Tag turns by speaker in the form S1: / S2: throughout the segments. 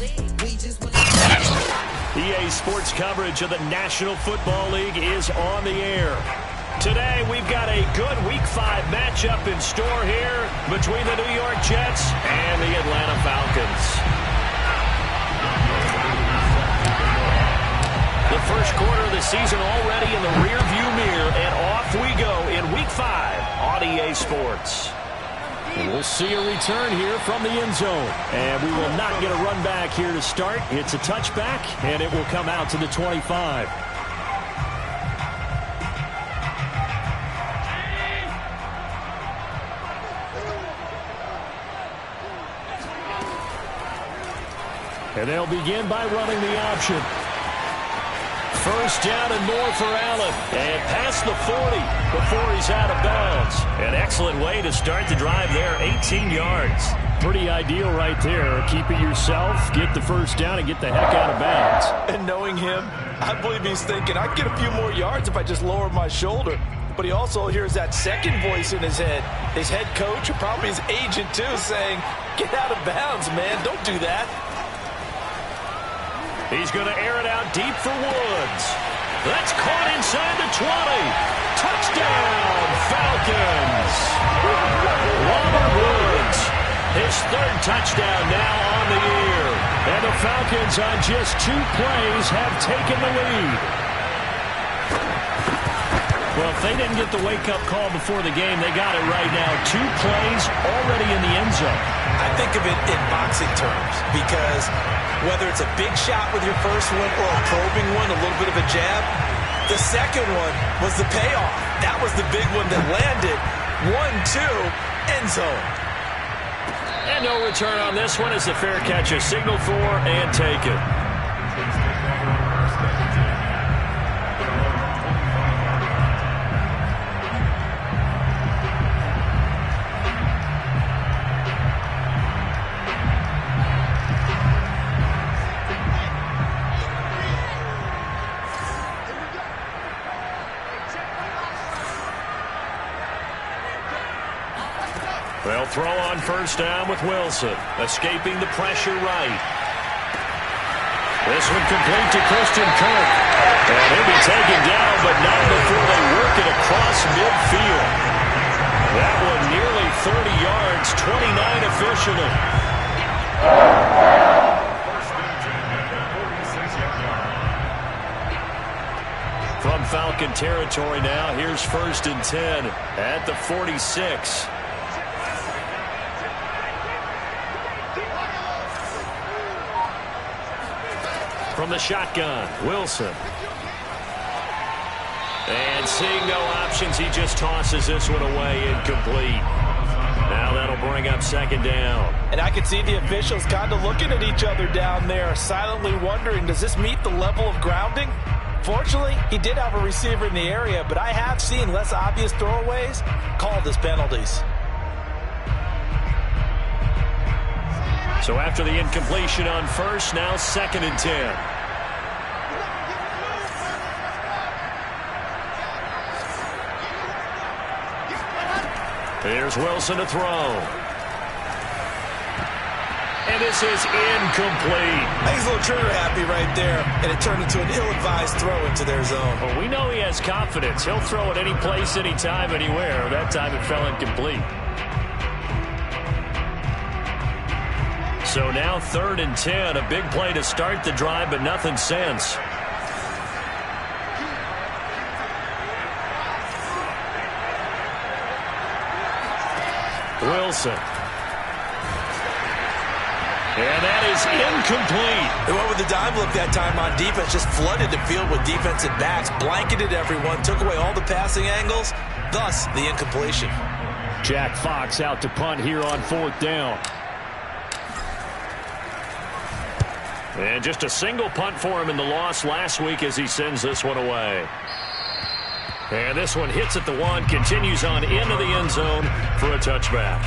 S1: EA Sports coverage of the National Football League is on the air. Today, we've got a good Week 5 matchup in store here between the New York Jets and the Atlanta Falcons. The first quarter of the season already in the rearview mirror, and off we go in Week 5 on EA Sports. We'll see a return here from the end zone. And we will not get a run back here to start. It's a touchback, and it will come out to the 25. And they'll begin by running the option. First down and more for Allen. And past the 40 before he's out of bounds. An excellent way to start the drive there, 18 yards. Pretty ideal right there. Keep it yourself, get the first down, and get the heck out of bounds.
S2: And knowing him, I believe he's thinking, I can get a few more yards if I just lower my shoulder. But he also hears that second voice in his head. His head coach, or probably his agent too, saying, get out of bounds, man. Don't do that.
S1: He's going to air it out deep for Woods. That's caught inside the 20. Touchdown, Falcons. Robert Woods, his third touchdown now on the year. And the Falcons on just 2 plays have taken the lead. Well, if they didn't get the wake-up call before the game, they got it right now. 2 plays already in the end zone.
S2: I think of it in boxing terms because whether it's a big shot with your first one or a probing one, a little bit of a jab, the second one was the payoff. That was the big one that landed. 1-2, end zone.
S1: And no return on this one as the fair catch is signaled for and taken. They'll throw on first down with Wilson, escaping the pressure right. This one complete to Christian Kirk. And he'll be taken down, but not before they work it across midfield. That one nearly 30 yards, 29 officially. From Falcon territory now, here's first and 10 at the 46. From the shotgun, Wilson. And seeing no options, he just tosses this one away, incomplete. Now that'll bring up second down.
S2: And I can see the officials kind of looking at each other down there, silently wondering, does this meet the level of grounding? Fortunately, he did have a receiver in the area, but I have seen less obvious throwaways called as penalties.
S1: So after the incompletion on first, now second and 10. Here's Wilson to throw. And this is incomplete.
S2: I think he's a little trigger happy right there, and it turned into an ill-advised throw into their zone.
S1: Well, we know he has confidence. He'll throw it any place, anytime, anywhere. That time it fell incomplete. So now third and 10, a big play to start the drive, but nothing since. Wilson. And that is incomplete.
S2: They went with the dime look that time on defense, just flooded the field with defensive backs, blanketed everyone, took away all the passing angles, thus the incompletion.
S1: Jack Fox out to punt here on fourth down. And just a single punt for him in the loss last week as he sends this one away. And this one hits at the 1, continues on into the end zone for a touchback.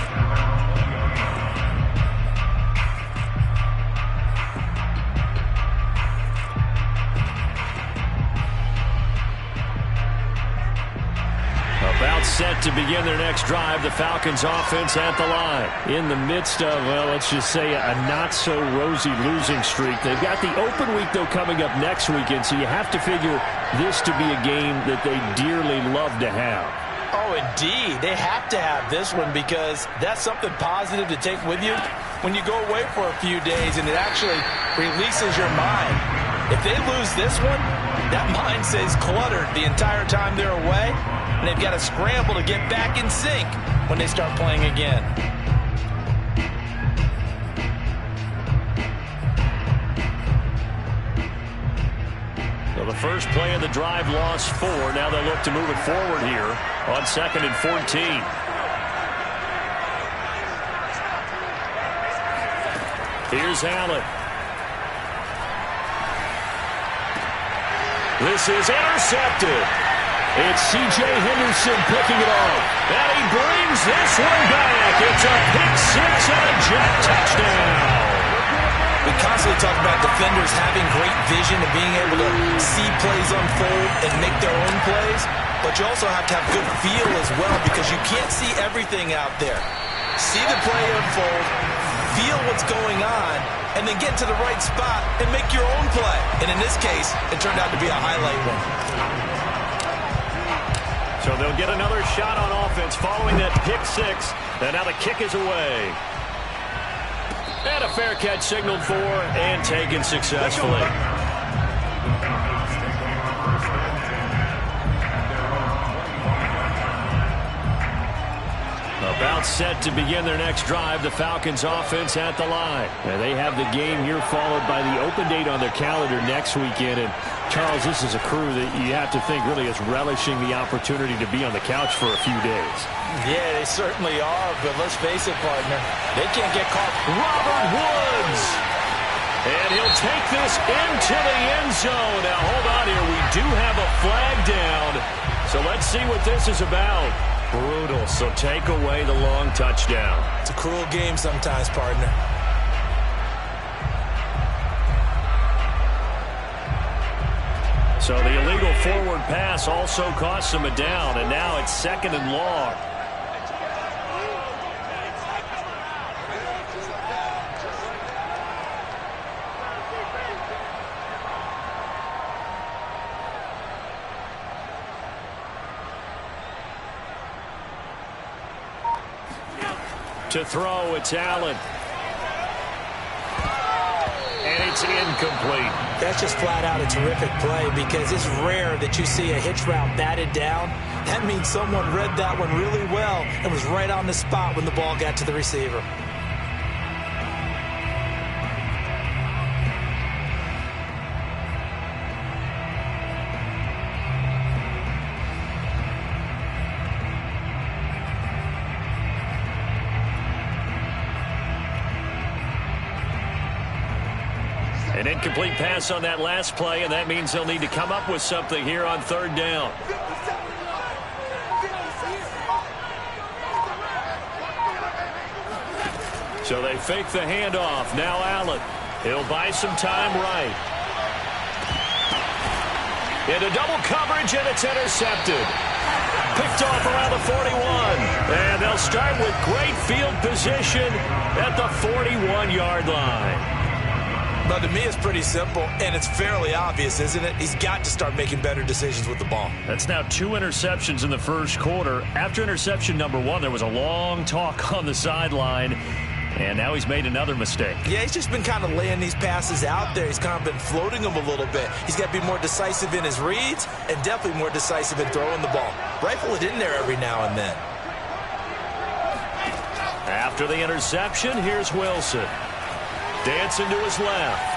S1: About set to begin their next drive. The Falcons offense at the line. In the midst of, well, let's just say a not-so-rosy losing streak. They've got the open week, though, coming up next weekend, so you have to figure this to be a game that they dearly love to have.
S2: Oh, indeed. They have to have this one because that's something positive to take with you when you go away for a few days, and it actually releases your mind. If they lose this one, that mind stays cluttered the entire time they're away, and they've got to scramble to get back in sync when they start playing again.
S1: So the first play of the drive lost 4. Now they'll look to move it forward here on 2nd and 14. Here's Allen. This is intercepted. It's C.J. Henderson picking it off. And he brings this one back. It's a pick-6 and a jet touchdown.
S2: We constantly talk about defenders having great vision and being able to see plays unfold and make their own plays. But you also have to have good feel as well because you can't see everything out there. See the play unfold, feel what's going on, and then get to the right spot and make your own play. And in this case, it turned out to be a highlight one.
S1: So they'll get another shot on offense following that pick-6. And now the kick is away. And a fair catch signaled for and taken successfully. About set to begin their next drive, the Falcons offense at the line. And they have the game here followed by the open date on their calendar next weekend. And Charles, this is a crew that you have to think really is relishing the opportunity to be on the couch for a few days.
S2: Yeah, they certainly are, but let's face it, partner, they can't get caught.
S1: Robert Woods! And he'll take this into the end zone. Now, hold on here. We do have a flag down. So let's see what this is about. Brutal, so take away the long touchdown.
S2: It's a cruel game sometimes, partner.
S1: So the illegal forward pass also cost him a down, and now it's 2nd and long. To throw, it's Allen. And it's incomplete.
S2: That's just flat out a terrific play because it's rare that you see a hitch route batted down. That means someone read that one really well and was right on the spot when the ball got to the receiver.
S1: An incomplete pass on that last play, and that means they'll need to come up with something here on 3rd down. So they fake the handoff. Now Allen. He'll buy some time right. Into double coverage, and it's intercepted. Picked off around the 41. And they'll start with great field position at the 41-yard line.
S2: But to me, it's pretty simple, and it's fairly obvious, isn't it? He's got to start making better decisions with the ball.
S1: That's now 2 interceptions in the first quarter. After interception number 1, there was a long talk on the sideline, and now he's made another mistake.
S2: Yeah, he's just been kind of laying these passes out there. He's kind of been floating them a little bit. He's got to be more decisive in his reads and definitely more decisive in throwing the ball. Rifle it in there every now and then.
S1: After the interception, here's Wilson. Dancing to his left.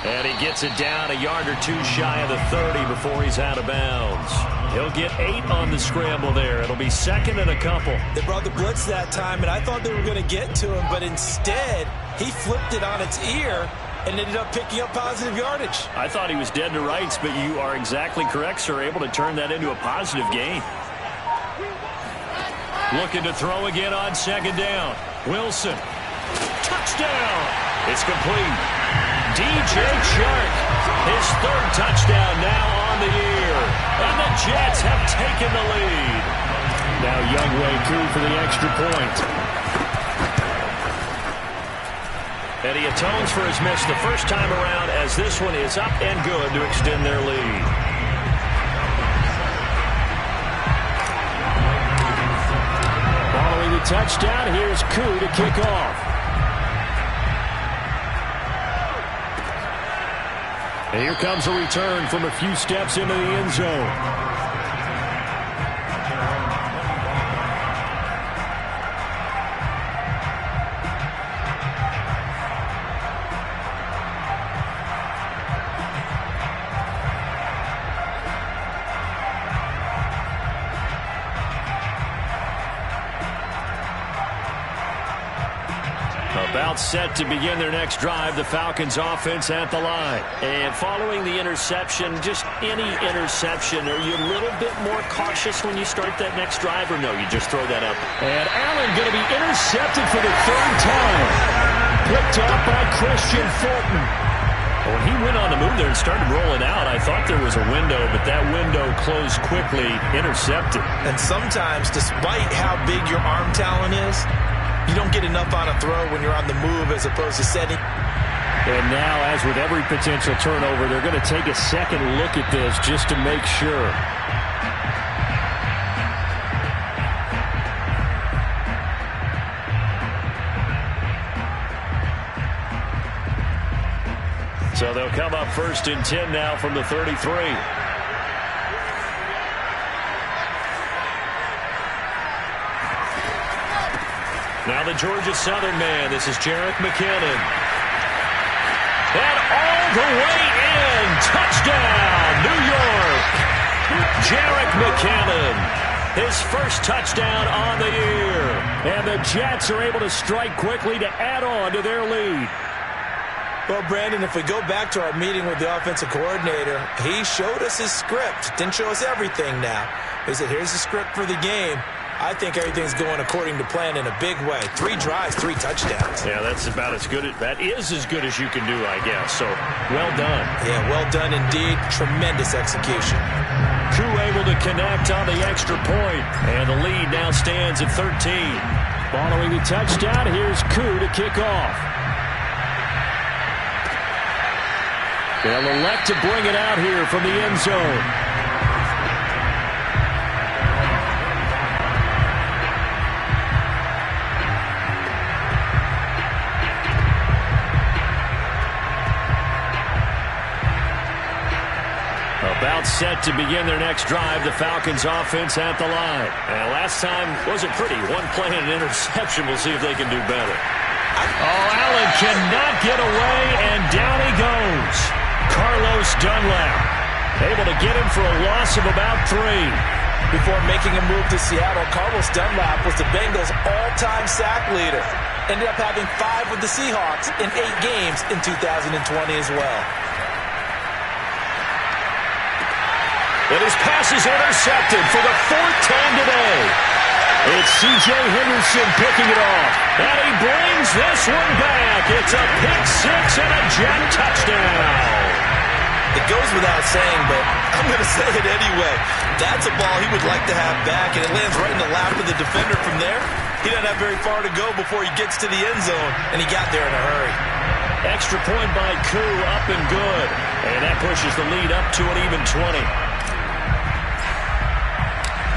S1: And he gets it down a yard or 2 shy of the 30 before he's out of bounds. He'll get 8 on the scramble there. It'll be 2nd and a couple.
S2: They brought the blitz that time, and I thought they were going to get to him, but instead, he flipped it on its ear and ended up picking up positive yardage.
S1: I thought he was dead to rights, but you are exactly correct, sir. Able to turn that into a positive gain. Looking to throw again on 2nd down. Wilson. Touchdown. It's complete. DJ Chark, his 3rd touchdown now on the year. And the Jets have taken the lead. Now Younghoe Koo for the extra point. And he atones for his miss the first time around as this one is up and good to extend their lead. Following the touchdown, here's Koo to kick off. And here comes a return from a few steps into the end zone. About set to begin their next drive, the Falcons offense at the line. And following the interception, just any interception, are you a little bit more cautious when you start that next drive, or no, you just throw that up? And Allen going to be intercepted for the third time. Picked up by Christian Fulton. When he went on the move there and started rolling out, I thought there was a window, but that window closed quickly, intercepted.
S2: And sometimes, despite how big your arm talent is, you don't get enough on a throw when you're on the move as opposed to setting.
S1: And now, as with every potential turnover, they're going to take a second look at this just to make sure. So they'll come up 1st and 10 now from the 33. Now the Georgia Southern man. This is Jerick McKinnon. And all the way in. Touchdown, New York. Jerick McKinnon. His first touchdown on the year. And the Jets are able to strike quickly to add on to their lead.
S2: Well, Brandon, if we go back to our meeting with the offensive coordinator, he showed us his script. Didn't show us everything now. He said, here's the script for the game. I think everything's going according to plan in a big way. 3 drives, 3 touchdowns.
S1: Yeah, that's about as good. That is as good as you can do, I guess. So, well done.
S2: Yeah, well done indeed. Tremendous execution.
S1: Koo able to connect on the extra point. And the lead now stands at 13. Following the touchdown, here's Koo to kick off. They'll elect to bring it out here from the end zone. About set to begin their next drive, the Falcons offense at the line. And last time wasn't pretty. 1 play and an interception. We'll see if they can do better. Oh, Allen cannot get away, and down he goes. Carlos Dunlap able to get him for a loss of about 3.
S2: Before making a move to Seattle, Carlos Dunlap was the Bengals' all-time sack leader. Ended up having 5 with the Seahawks in 8 games in 2020 as well.
S1: And his pass is intercepted for the 4th time today. It's C.J. Henderson picking it off. And he brings this one back. It's a pick 6 and a Jet touchdown.
S2: It goes without saying, but I'm going to say it anyway. That's a ball he would like to have back, and it lands right in the lap of the defender from there. He doesn't have very far to go before he gets to the end zone, and he got there in a hurry.
S1: Extra point by Koo, up and good. And that pushes the lead up to an even 20.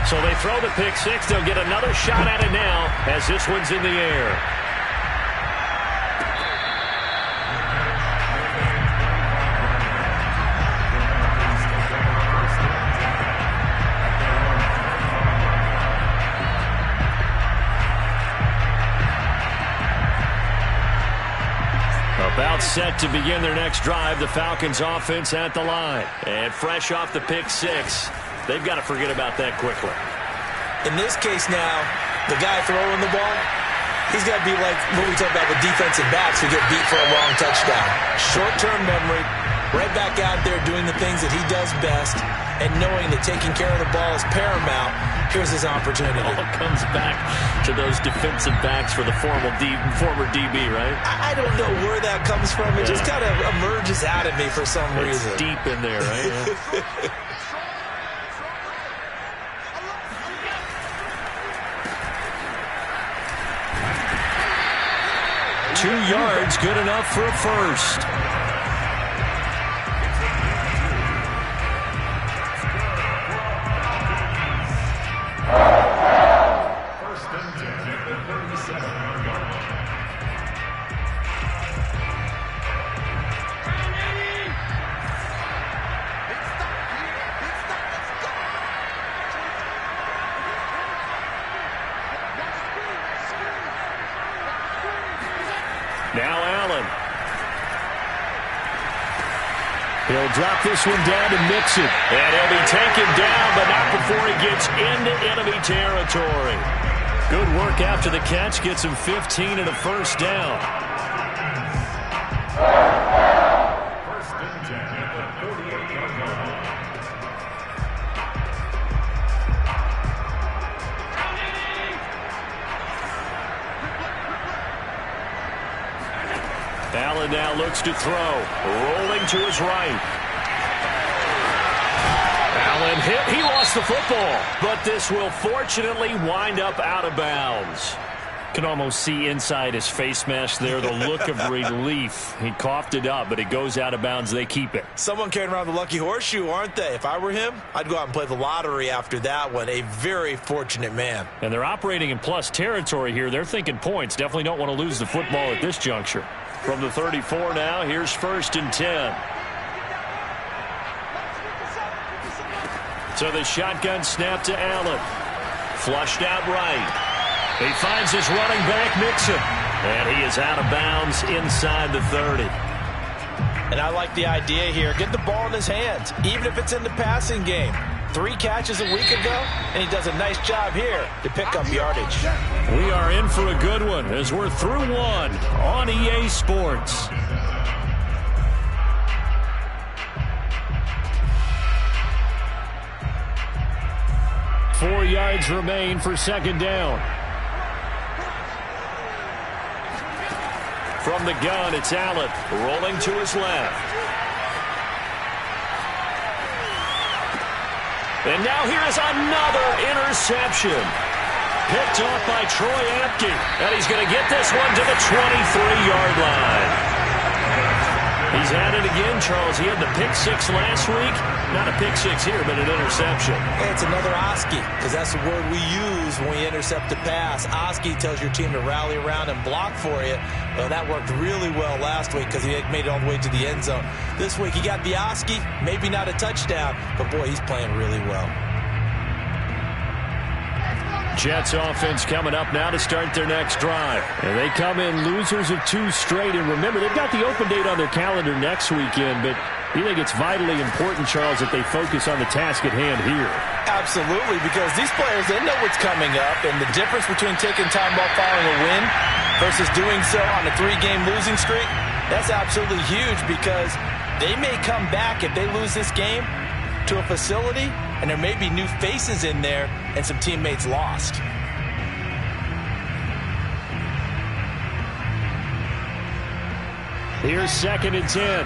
S1: So they throw the pick 6. They'll get another shot at it now as this one's in the air. About set to begin their next drive, the Falcons offense at the line. And fresh off the pick 6. They've got to forget about that quickly.
S2: In this case now, the guy throwing the ball, he's got to be like what we talk about with defensive backs who get beat for a wrong touchdown. Short-term memory, Right back out there doing the things that he does best, and knowing that taking care of the ball is paramount. Here's his opportunity.
S1: It all comes back to those defensive backs for the former DB, right?
S2: I don't know where that comes from. It just kind of emerges out of me for some reason.
S1: It's deep in there, right? Yeah. 2 yards, good enough for a first. Now Allen. He'll drop this one down to Mixon. And he'll be taken down, but not before he gets into enemy territory. Good work after the catch. Gets him 15 and a first down.
S3: First and 10 at the 48-yard line.
S1: Allen now looks to throw. Rolling to his right. Allen hit. He lost the football. But this will fortunately wind up out of bounds. Can almost see inside his face mask there the look of relief. He coughed it up, but it goes out of bounds. They keep it.
S2: Someone carrying around the lucky horseshoe, aren't they? If I were him, I'd go out and play the lottery after that one. A very fortunate man.
S1: And they're operating in plus territory here. They're thinking points. Definitely don't want to lose the football at this juncture. From the 34 now, here's 1st and 10. So the shotgun snap to Allen. Flushed out right. He finds his running back, Mixon. And he is out of bounds inside the 30.
S2: And I like the idea here. Get the ball in his hands, even if it's in the passing game. 3 catches a week ago, and he does a nice job here to pick up yardage.
S1: We are in for a good one as we're through one on EA Sports. Four yards remain for second down. From the gun, it's Allen rolling to his left. And now here's another interception. Picked off by Troy Apke. And he's going to get this one to the 23-yard line. He's at it again, Charles. He had the pick 6 last week. Not a pick 6 here, but an interception.
S2: Hey, it's another Oski, because that's the word we use when we intercept a pass. Oski tells your team to rally around and block for you. Well, that worked really well last week because he had made it all the way to the end zone. This week he got the Oski, maybe not a touchdown, but boy, he's playing really well.
S1: Jets offense coming up now to start their next drive. And they come in losers of 2 straight. And remember, they've got the open date on their calendar next weekend, but you think it's vitally important, Charles, that they focus on the task at hand here.
S2: Absolutely, because these players, they know what's coming up, and the difference between taking time off following a win versus doing so on a 3-game losing streak, that's absolutely huge because they may come back if they lose this game to a facility, and there may be new faces in there and some teammates lost.
S1: Here's 2nd and 10.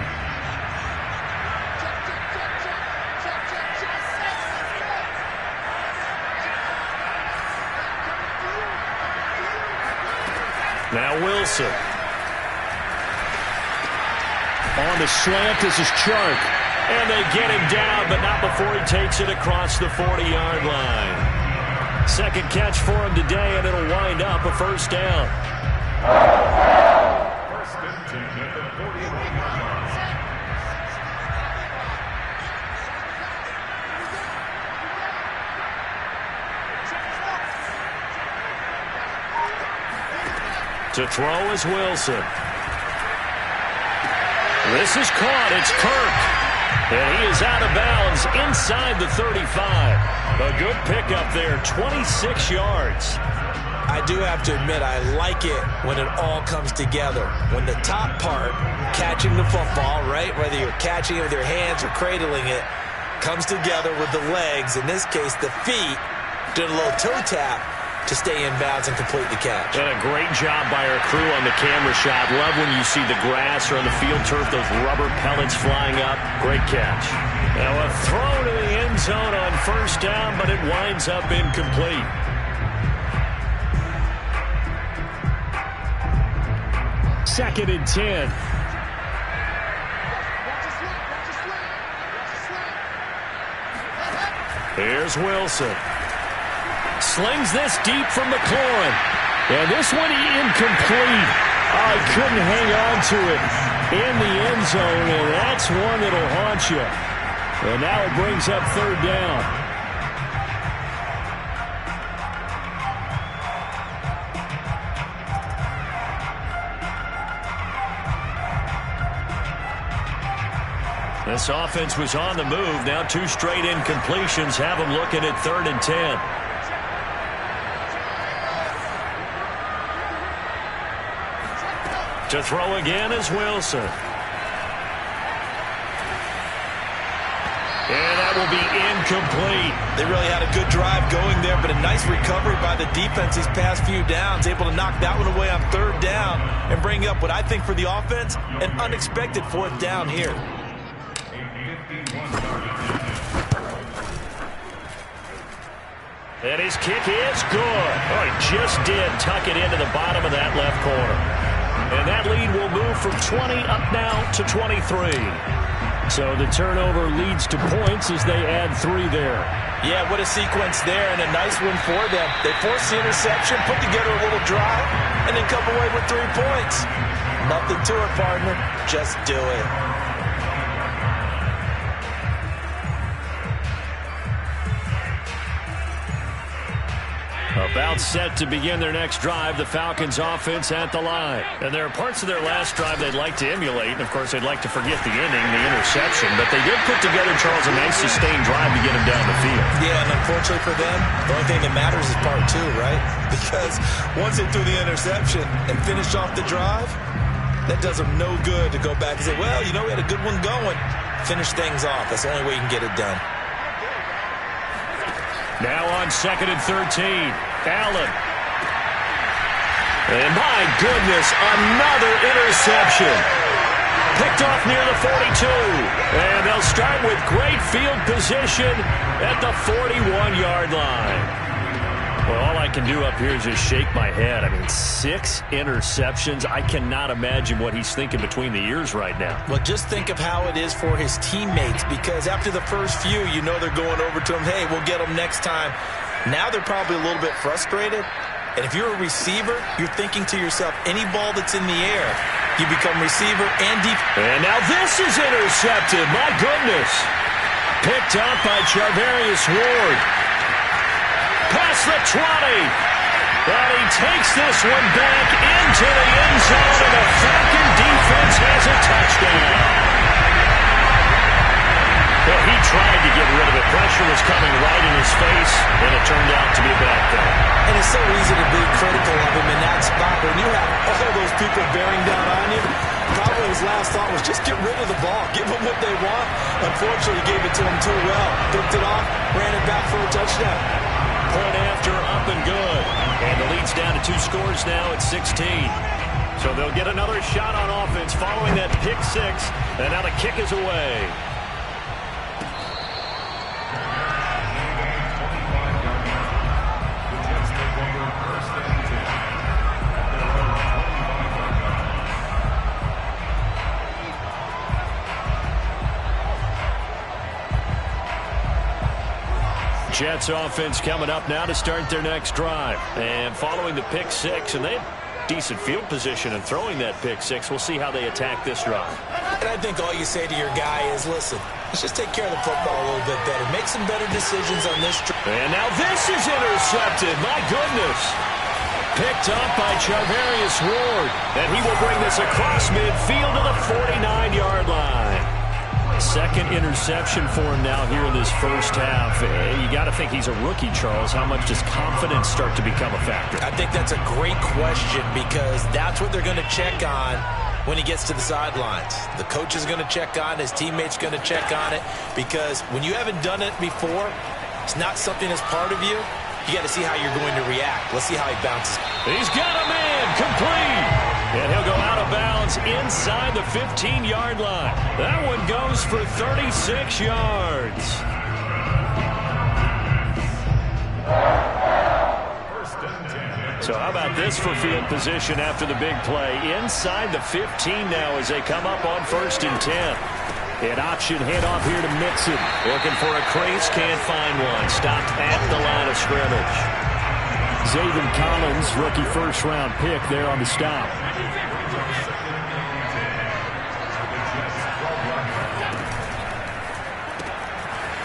S1: Now Wilson. On the slant, this is Chark. And they get him down, but not before he takes it across the 40-yard line. Second catch for him today, and it'll wind up a first down.
S3: First and 10 at the 41-yard line.
S1: To throw is Wilson. This is caught. It's Kirk. And he is out of bounds inside the 35. A good pickup there, 26 yards.
S2: I do have to admit, I like it when it all comes together. When the top part catches catching the football, right? Whether you're catching it with your hands or cradling it, comes together with the legs. In this case, the feet, doing a little toe tap to stay in bounds and complete the catch.
S1: And a great job by our crew on the camera shot. Love when you see the grass or on the field turf, those rubber pellets flying up. Great catch. Now a throw to the end zone on first down, but it winds up incomplete. Second and 10. Here's Wilson. Slings this deep from McLaurin. And this one incomplete. Oh, he couldn't hang on to it in the end zone, and that's one that'll haunt you. And now it brings up third down. This offense was on the move. Now 2 straight incompletions have them looking at 3rd and 10. To throw again is Wilson. And that will be incomplete.
S2: They really had a good drive going there, but a nice recovery by the defense these past few downs, able to knock that one away on 3rd down and bring up what I think for the offense, an unexpected 4th down here.
S1: And his kick is good. Oh, he just did tuck it into the bottom of that left corner. And that lead will move from 20 up now to 23. So the turnover leads to points as they add 3 there.
S2: Yeah, what a sequence there, and a nice one for them. They forced the interception, put together a little drive, and then come away with 3 points. Nothing to it, partner. Just do it.
S1: About set to begin their next drive, the Falcons offense at the line. And there are parts of their last drive they'd like to emulate. And, of course, they'd like to forget the inning, the interception. But they did put together, Charles, a nice sustained drive to get them down the field.
S2: Yeah, and unfortunately for them, the only thing that matters is part 2, right? Because once they threw the interception and finished off the drive, that does them no good to go back and say, well, you know, we had a good one going. Finish things off. That's the only way you can get it done.
S1: Now on 2nd and 13, Allen. And my goodness, another interception. Picked off near the 42. And they'll start with great field position at the 41-yard line. Well, all I can do up here is just shake my head. I mean, 6 interceptions. I cannot imagine what he's thinking between the ears right now.
S2: Well, just think of how it is for his teammates, because after the first few, you know they're going over to him, hey, we'll get them next time. Now they're probably a little bit frustrated. And if you're a receiver, you're thinking to yourself, any ball that's in the air, you become receiver and deep.
S1: And now this is intercepted. My goodness. Picked up by Charvarius Ward. Past the 20. But he takes this one back into the end zone, and the Falcon defense has a touchdown. Well, he tried to get rid of it. Pressure was coming right in his face, and it turned out to be a bad thing.
S2: And it's so easy to be critical of him in that spot. When you have all those people bearing down on you, probably his last thought was just get rid of the ball. Give them what they want. Unfortunately, he gave it to them too well. Picked it off, ran it back for a touchdown.
S1: Point after, up and good. And the lead's down to 2 scores now at 16. So they'll get another shot on offense following that pick 6. And now the kick is away. Jets offense coming up now to start their next drive. And following the pick 6, and they have decent field position and throwing that pick 6. We'll see how they attack this drive.
S2: And I think all you say to your guy is, listen, let's just take care of the football a little bit better. Make some better decisions on this drive.
S1: And now this is intercepted. My goodness. Picked up by Charvarius Ward. And he will bring this across midfield to the 49-yard line. Second interception for him now here in this first half. You got to think he's a rookie, Charles. How much does confidence start to become a factor?
S2: I think that's a great question, because that's what they're going to check on when he gets to the sidelines. The coach is going to check on it. His teammates going to check on it, because when you haven't done it before, it's not something that's part of you. You got to see how you're going to react. Let's see how he bounces.
S1: He's got a man complete. And he'll go out of bounds inside the 15-yard line. That one goes for 36 yards. So how about this for field position after the big play? Inside the 15 now as they come up on 1st and 10. An option handoff here to Mixon. Looking for a crease, can't find one. Stopped at the line of scrimmage.
S4: Zaven Collins, rookie first-round pick there on the stop.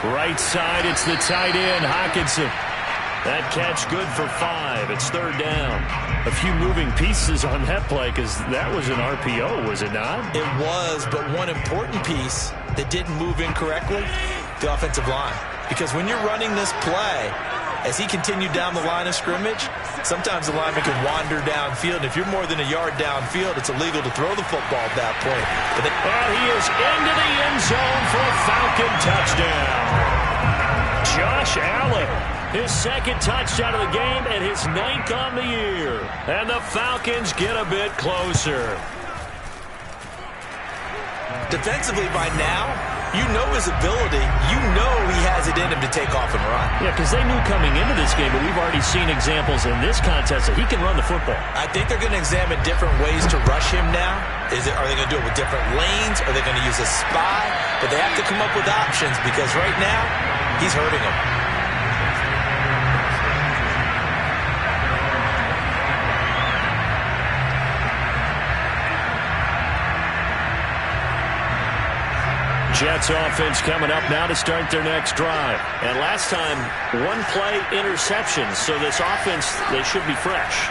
S1: Right side, it's the tight end, Hockenson. That catch good for 5. It's 3rd down. A few moving pieces on that play, because that was an RPO, was it not?
S2: It was, but one important piece that didn't move incorrectly, the offensive line. Because when you're running this play, as he continued down the line of scrimmage, sometimes the lineman can wander downfield. And if you're more than a yard downfield, it's illegal to throw the football at that point.
S1: And he is into the end zone for a Falcon touchdown. Josh Allen, his 2nd touchdown of the game and his 9th on the year. And the Falcons get a bit closer.
S2: Defensively by now, you know his ability. You know he has it in him to take off and run.
S1: Yeah, because they knew coming into this game, but we've already seen examples in this contest that he can run the football.
S2: I think they're going to examine different ways to rush him now. Are they going to do it with different lanes? Are they going to use a spy? But they have to come up with options, because right now, he's hurting them.
S1: Jets offense coming up now to start their next drive. And last time, 1-play interception. So this offense, they should be fresh.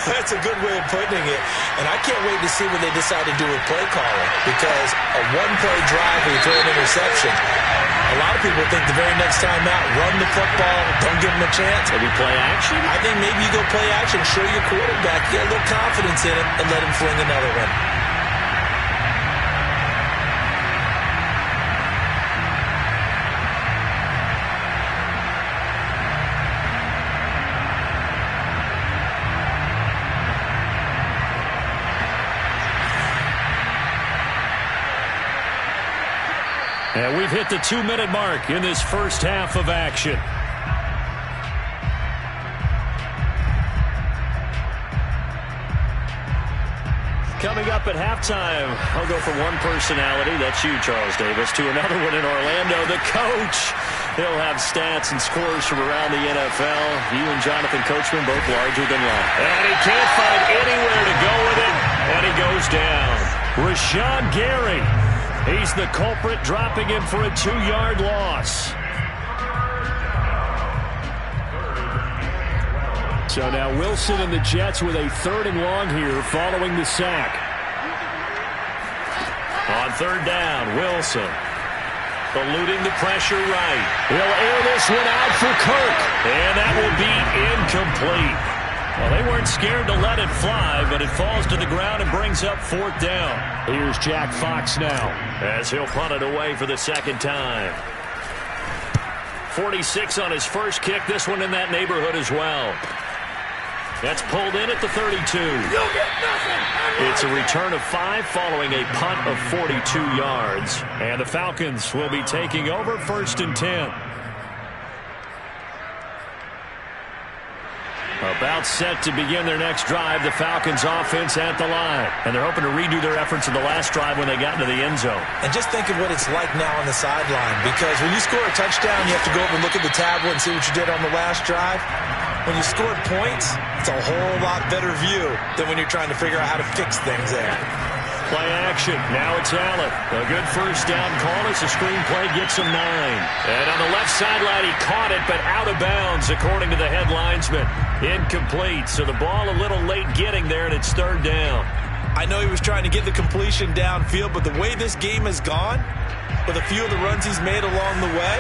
S2: That's a good way of putting it. And I can't wait to see what they decide to do with play calling. Because a 1-play drive where you throw an interception, a lot of people think the very next time out, run the football, don't give them a chance.
S1: Maybe play action?
S2: I think maybe you go play action, show your quarterback, get a little confidence in him, and let him fling another one.
S1: And we've hit the 2-minute mark in this first half of action. Coming up at halftime, I'll go from one personality, that's you, Charles Davis, to another one in Orlando, the coach. He'll have stats and scores from around the NFL. You and Jonathan Coachman both larger than life. And he can't find anywhere to go with it, and he goes down. Rashawn Gary. He's the culprit, dropping him for a 2-yard loss. So now Wilson and the Jets with a 3rd and long here following the sack. On 3rd down, Wilson eluding the pressure right. He'll air this one out for Kirk, and that will be incomplete. Well, they weren't scared to let it fly, but it falls to the ground and brings up 4th down. Here's Jack Fox now as he'll punt it away for the 2nd time. 46 on his first kick. This one in that neighborhood as well. That's pulled in at the 32. It's a return of 5 following a punt of 42 yards. And the Falcons will be taking over 1st and 10. About set to begin their next drive, the Falcons offense at the line. And they're hoping to redo their efforts in the last drive when they got into the end zone.
S2: And just think of what it's like now on the sideline. Because when you score a touchdown, you have to go over and look at the tablet and see what you did on the last drive. When you scored points, it's a whole lot better view than when you're trying to figure out how to fix things there.
S1: Play action. Now it's Allen. A good first down call as the screenplay gets him 9. And on the left sideline, he caught it, but out of bounds, according to the head linesman. Incomplete. So the ball a little late getting there, and it's 3rd down.
S2: I know he was trying to get the completion downfield, but the way this game has gone, with a few of the runs he's made along the way,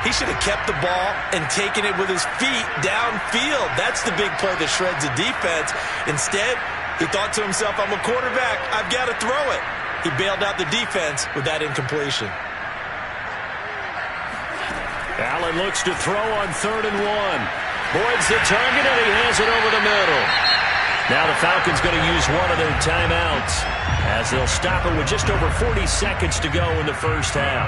S2: he should have kept the ball and taken it with his feet downfield. That's the big play that shreds the defense. Instead, He thought to himself, I'm a quarterback. I've got to throw it. He bailed out the defense with that incompletion.
S1: Allen looks to throw on 3rd and 1. Boyd's the target, and he hands it over the middle. Now the Falcons going to use one of their timeouts as they'll stop it with just over 40 seconds to go in the first half.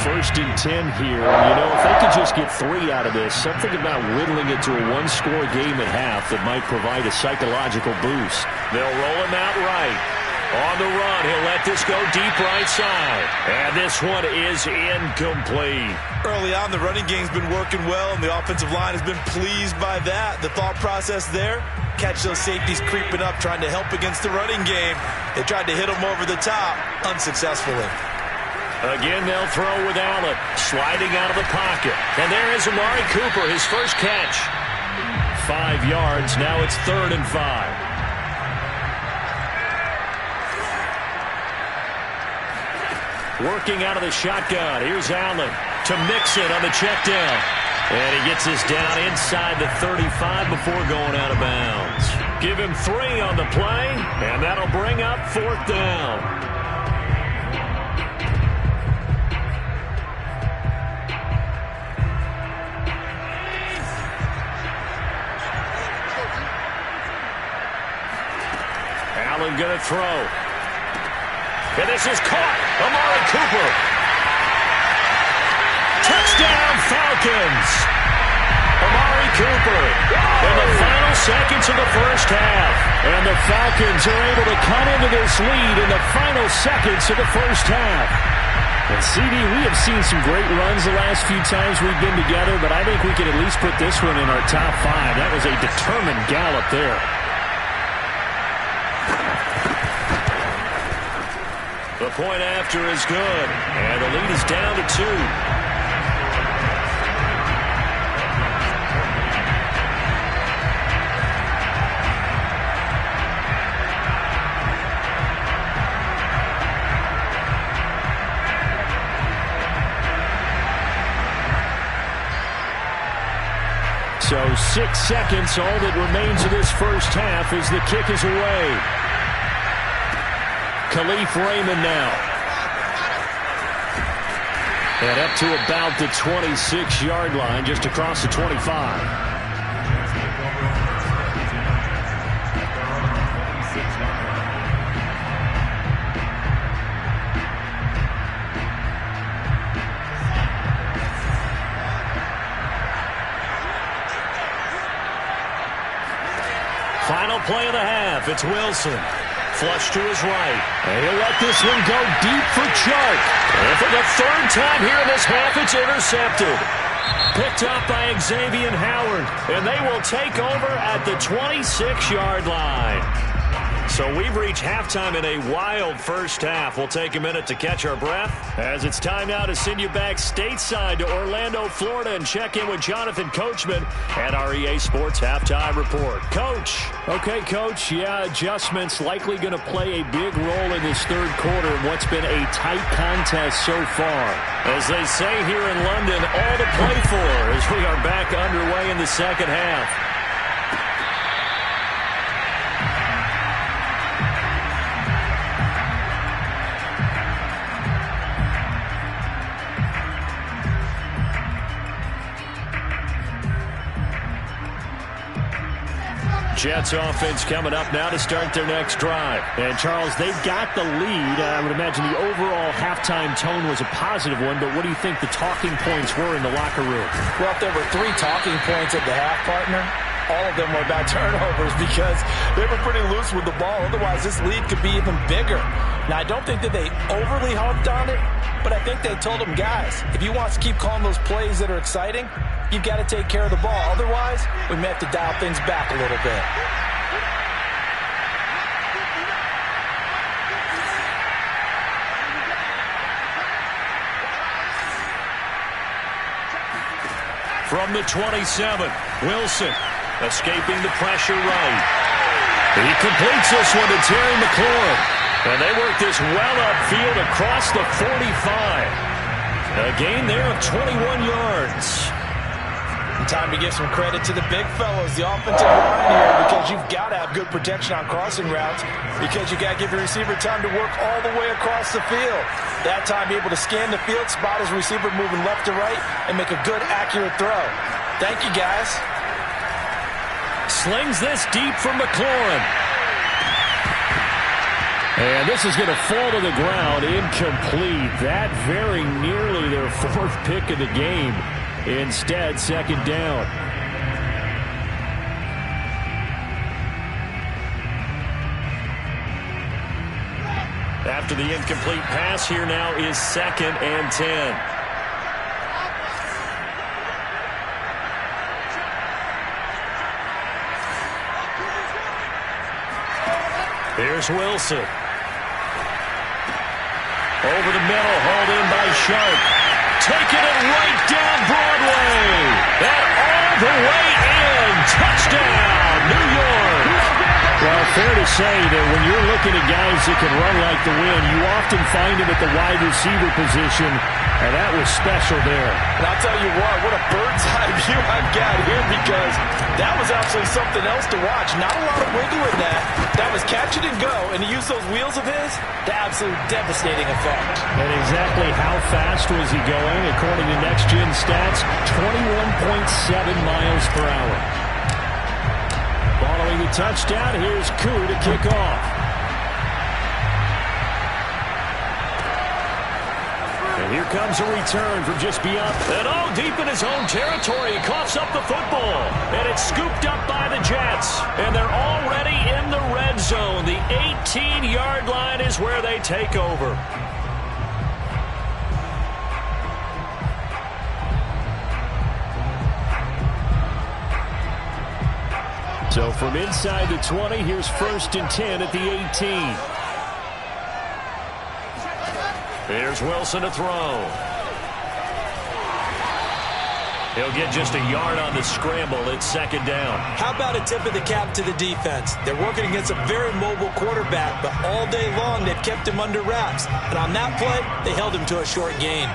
S4: 1st and 10 here. You know, if they could just get 3 out of this, something about whittling it to a one-score game at half that might provide a psychological boost.
S1: They'll roll him out right. On the run, he'll let this go deep right side. And this one is incomplete.
S2: Early on, the running game's been working well, and the offensive line has been pleased by that. The thought process there, catch those safeties creeping up, trying to help against the running game. They tried to hit them over the top, unsuccessfully.
S1: Again, they'll throw with Allen, sliding out of the pocket. And there is Amari Cooper, his first catch. 5 yards, now it's 3rd and 5. Working out of the shotgun. Here's Allen to Mixon on the check down. And he gets this down inside the 35 before going out of bounds. Give him 3 on the play, and that'll bring up 4th down. Allen going to throw. And this is caught. Amari Cooper. Touchdown, Falcons. Amari Cooper in the final seconds of the first half. And the Falcons are able to cut into this lead in the final seconds of the first half.
S4: And CD, we have seen some great runs the last few times we've been together, but I think we can at least put this one in our top 5. That was a determined gallop there.
S1: The point after is good, and the lead is down to 2.
S4: So 6 seconds, all that remains of this first half as the kick is away. Khalif Raymond now. And up to about the 26-yard line, just across the 25.
S1: Final play of the half. It's Wilson. Flush to his right. And he'll let this one go deep for Chark. And for the 3rd time here in this half, it's intercepted. Picked up by Xavier Howard. And they will take over at the 26-yard line. So we've reached halftime in a wild first half. We'll take a minute to catch our breath as it's time now to send you back stateside to Orlando, Florida, and check in with Jonathan Coachman at our EA Sports Halftime Report. Coach.
S4: Okay, Coach. Yeah, adjustments likely going to play a big role in this 3rd quarter in what's been a tight contest so far.
S1: As they say here in London, all to play for as we are back underway in the second half. Jets offense coming up now to start their next drive.
S4: And, Charles, they've got the lead. I would imagine the overall halftime tone was a positive one, but what do you think the talking points were in the locker room?
S5: Well, if there were 3 talking points at the half, partner, all of them were about turnovers because they were pretty loose with the ball. Otherwise, this lead could be even bigger. Now, I don't think that they overly harped on it, but I think they told them, guys, if you want to keep calling those plays that are exciting, you've got to take care of the ball. Otherwise, we may have to dial things back a little bit.
S1: From the 27, Wilson escaping the pressure right. He completes this one to Terry McLaurin. And they work this well upfield across the 45. A gain there of 21 yards.
S5: And time to give some credit to the big fellows, the offensive line here, because you've got to have good protection on crossing routes, because you got to give your receiver time to work all the way across the field. That time, be able to scan the field, spot his receiver moving left to right, and make a good, accurate throw. Thank you, guys.
S1: Slings this deep from McLaurin. And this is going to fall to the ground, incomplete. That very nearly their fourth pick of the game. Instead, second down. After the incomplete pass, here now is 2nd and 10. Here's Wilson. Over the middle, hauled in by Sharp. Taking it right down Broadway. And all the way in. Touchdown, New York. Well, fair to say that when you're looking at guys that can run like the wind, you often find them at the wide receiver position, and that was special there.
S5: And I'll tell you what a bird's eye view I've got here, because that was absolutely something else to watch. Not a lot of wiggle in that. That was catch it and go, and he used those wheels of his to absolute devastating effect.
S1: And exactly how fast was he going? According to Next Gen Stats, 21.7 miles per hour. Following the touchdown, here's Koo to kick off. And here comes a return from just beyond. And all deep in his own territory, he coughs up the football. And it's scooped up by the Jets. And they're already in the red zone. The 18-yard line is where they take over. So from inside the 20, here's 1st and 10 at the 18. There's Wilson to throw. He'll get just a yard on the scramble. It's 2nd down.
S2: How about a tip of the cap to the defense? They're working against a very mobile quarterback, but all day long they've kept him under wraps. And on that play, they held him to a short gain.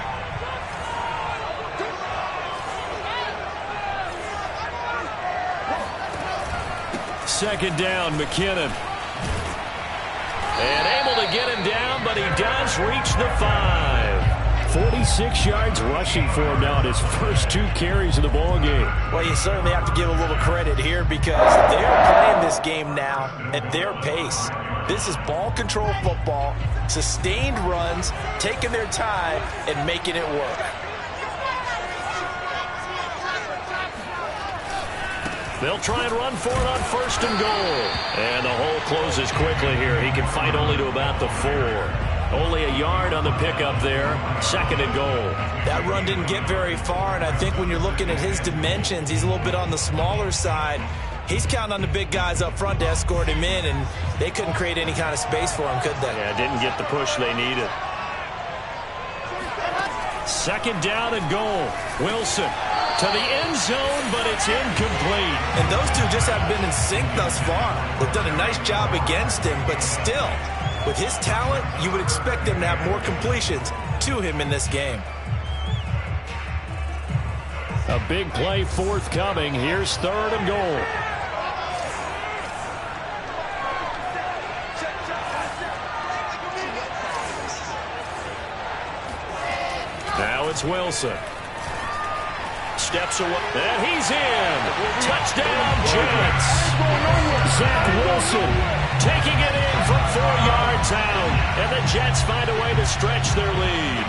S1: Second down, McKinnon. And able to get him down, but he does reach the 5. 46 yards rushing for him now at his first 2 carries of the ballgame.
S5: Well, you certainly have to give a little credit here, because they're playing this game now at their pace. This is ball control football, sustained runs, taking their time, and making it work.
S1: They'll try and run for it on 1st and goal. And the hole closes quickly here. He can fight only to about the 4. Only a yard on the pickup there. 2nd and goal.
S2: That run didn't get very far, and I think when you're looking at his dimensions, he's a little bit on the smaller side. He's counting on the big guys up front to escort him in, and they couldn't create any kind of space for him, could they?
S1: Yeah, didn't get the push they needed. 2nd down and goal. Wilson to the end zone, but it's incomplete.
S2: And those two just haven't been in sync thus far. They've done a nice job against him, but still, with his talent, you would expect them to have more completions to him in this game.
S1: A big play forthcoming. Here's 3rd and goal. Now it's Wilson. Steps away, and he's in. Touchdown, Jets. Zach Wilson taking it in from 4 yards out, and the Jets find a way to stretch their lead.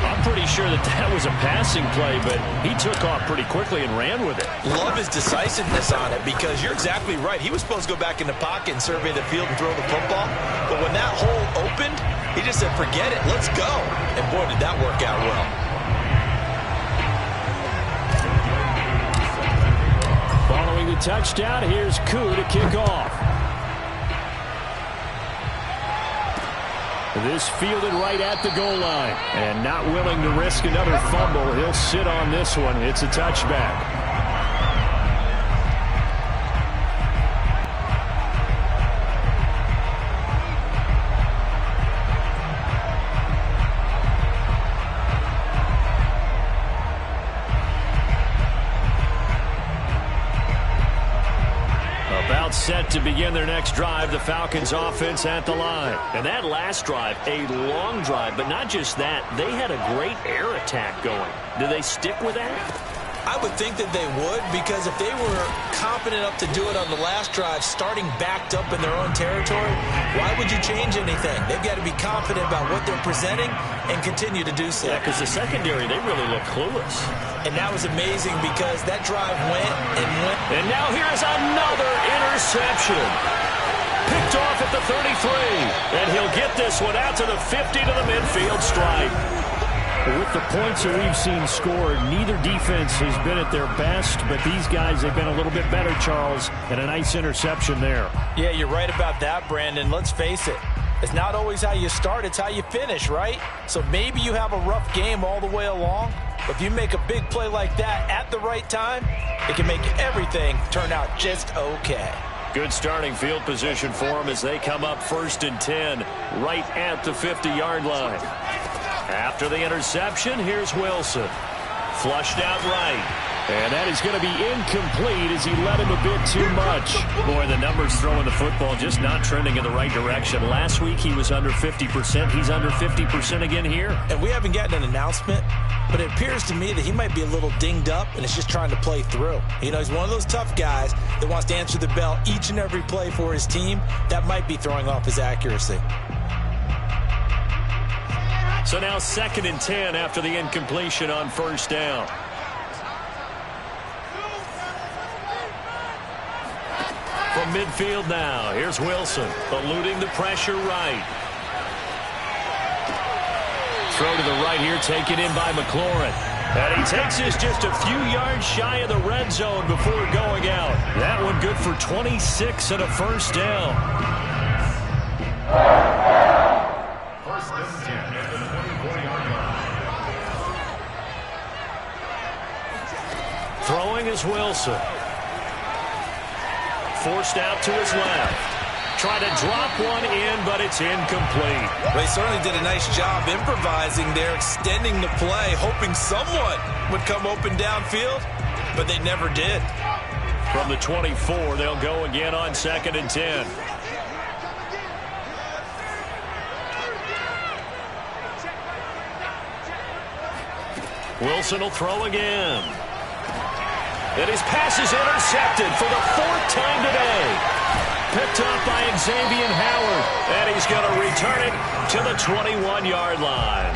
S1: I'm pretty sure that was a passing play, but he took off pretty quickly and ran with it.
S2: Love his decisiveness on it, because you're exactly right. He was supposed to go back in the pocket and survey the field and throw the football, but when that hole opened, he just said, forget it, let's go. And boy, did that work out well.
S1: Following the touchdown, here's Koo to kick off. This fielded right at the goal line. And not willing to risk another fumble, he'll sit on this one. It's a touchback. to begin their next drive. The Falcons offense at the line. And that last drive, a long drive, but not just that. They had a great air attack going. Do they stick with that?
S2: I would think that they would, because if they were confident enough to do it on the last drive, starting backed up in their own territory, why would you change anything? They've got to be confident about what they're presenting and continue to do so.
S1: Yeah, because the secondary, they really look clueless.
S2: And that was amazing because that drive went and went.
S1: And now here's another interception. Picked off at the 33. And he'll get this one out to the 50 to the midfield stripe.
S4: With the points that we've seen scored, neither defense has been at their best, but these guys have been a little bit better, Charles, and a nice interception there.
S5: Yeah, you're right about that, Brandon. Let's face it. It's not always how you start, it's how you finish, right? So maybe you have a rough game all the way along, but if you make a big play like that at the right time, it can make everything turn out just okay.
S1: Good starting field position for them as they come up 1st and 10 right at the 50-yard line. After the interception, here's Wilson. Flushed out right. And that is going to be incomplete as he let him a bit too much. Boy, the numbers throwing the football just not trending in the right direction. Last week he was under 50%. He's under 50% again here.
S2: And we haven't gotten an announcement, but it appears to me that he might be a little dinged up and is just trying to play through. You know, he's one of those tough guys that wants to answer the bell each and every play for his team. That might be throwing off his accuracy.
S1: So now 2nd and 10 after the incompletion on 1st down. From midfield now, here's Wilson, eluding the pressure right. Throw to the right here, taken in by McLaurin. And he takes this just a few yards shy of the red zone before going out. That one good for 26 and a 1st down.
S3: 1st and 10 at the 24-yard line.
S1: Throwing is Wilson. Forced out to his left. Trying to drop one in, but it's incomplete.
S2: They certainly did a nice job improvising there, extending the play, hoping someone would come open downfield, but they never did.
S1: From the 24, they'll go again on 2nd and 10. Wilson will throw again. And his pass is intercepted for the 4th time today. Picked up by Xavier Howard. And he's going to return it to the 21-yard line.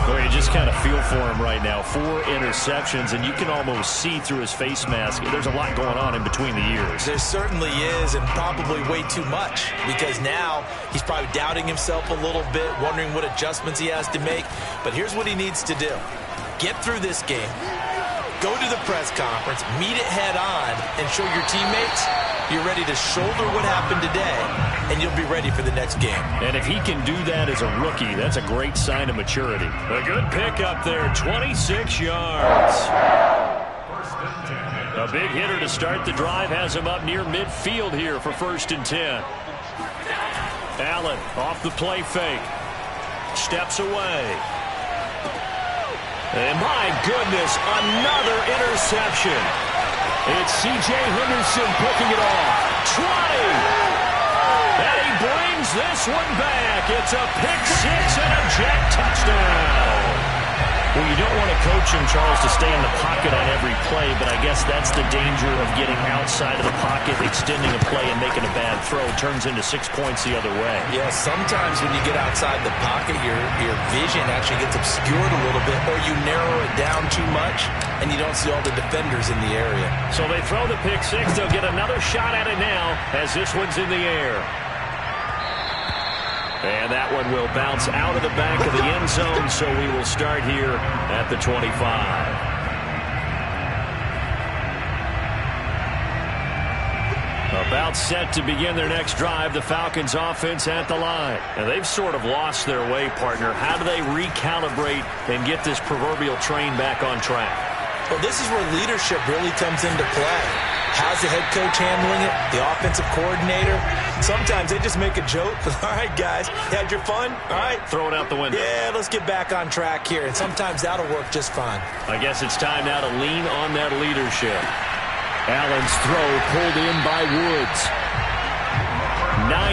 S1: Boy, you just kind of feel for him right now. 4 interceptions, and you can almost see through his face mask. There's a lot going on in between the ears.
S2: There certainly is, and probably way too much, because now he's probably doubting himself a little bit, wondering what adjustments he has to make. But here's what he needs to do. Get through this game. Go to the press conference, meet it head on, and show your teammates you're ready to shoulder what happened today, and you'll be ready for the next game.
S1: And if he can do that as a rookie, that's a great sign of maturity. A good pickup there, 26 yards. A big hitter to start the drive has him up near midfield here for 1st and 10. Allen off the play fake. Steps away. And my goodness, another interception. It's C.J. Henderson picking it off. 20. And he brings this one back. It's a pick 6 and a jet touchdown. Well, you don't want to coach him, Charles, to stay in the pocket on every play, but I guess that's the danger of getting outside of the pocket, extending a play, and making a bad throw. It turns into 6 points the other way.
S2: Yeah, sometimes when you get outside the pocket, your vision actually gets obscured a little bit, or you narrow it down too much, and you don't see all the defenders in the area.
S1: So they throw the pick 6. They'll get another shot at it now as this one's in the air. And that one will bounce out of the back of the end zone, so we will start here at the 25. About set to begin their next drive, the Falcons offense at the line. And they've sort of lost their way, partner. How do they recalibrate and get this proverbial train back on track?
S2: Well, this is where leadership really comes into play. How's the head coach handling it? The offensive coordinator? Sometimes they just make a joke. All right, guys, you had your fun? All right.
S1: Throw it out the window.
S2: Yeah, let's get back on track here. And sometimes that'll work just fine.
S1: I guess it's time now to lean on that leadership. Allen's throw pulled in by Woods.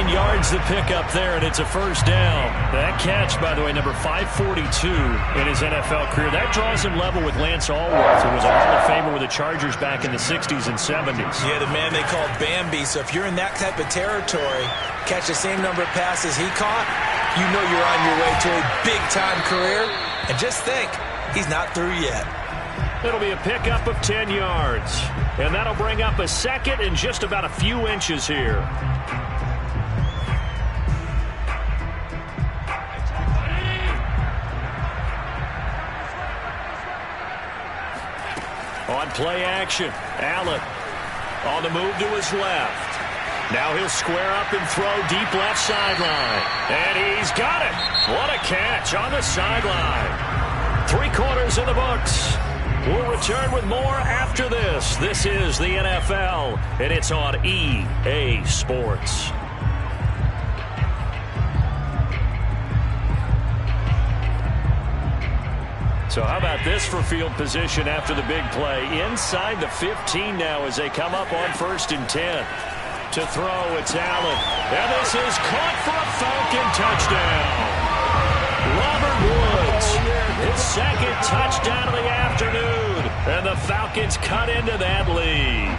S1: 9 yards to pick up there, and it's a first down. That catch, by the way, number 542 in his NFL career. That draws him level with Lance Allworth, who was a Hall of Famer with the Chargers back in the 60s and 70s.
S2: Yeah, the man they called Bambi. So if you're in that type of territory, catch the same number of passes he caught, you know you're on your way to a big-time career. And just think, he's not through yet.
S1: It'll be a pickup of 10 yards. And that'll bring up a second and just about a few inches here. On play action, Allen on the move to his left. Now he'll square up and throw deep left sideline. And he's got it. What a catch on the sideline. 3 quarters in the books. We'll return with more after this. This is the NFL, and it's on EA Sports. So how about this for field position after the big play? Inside the 15 now as they come up on 1st and 10. To throw, it's Allen. And this is caught for a Falcon touchdown. Robert Woods, his second touchdown of the afternoon. And the Falcons cut into that lead.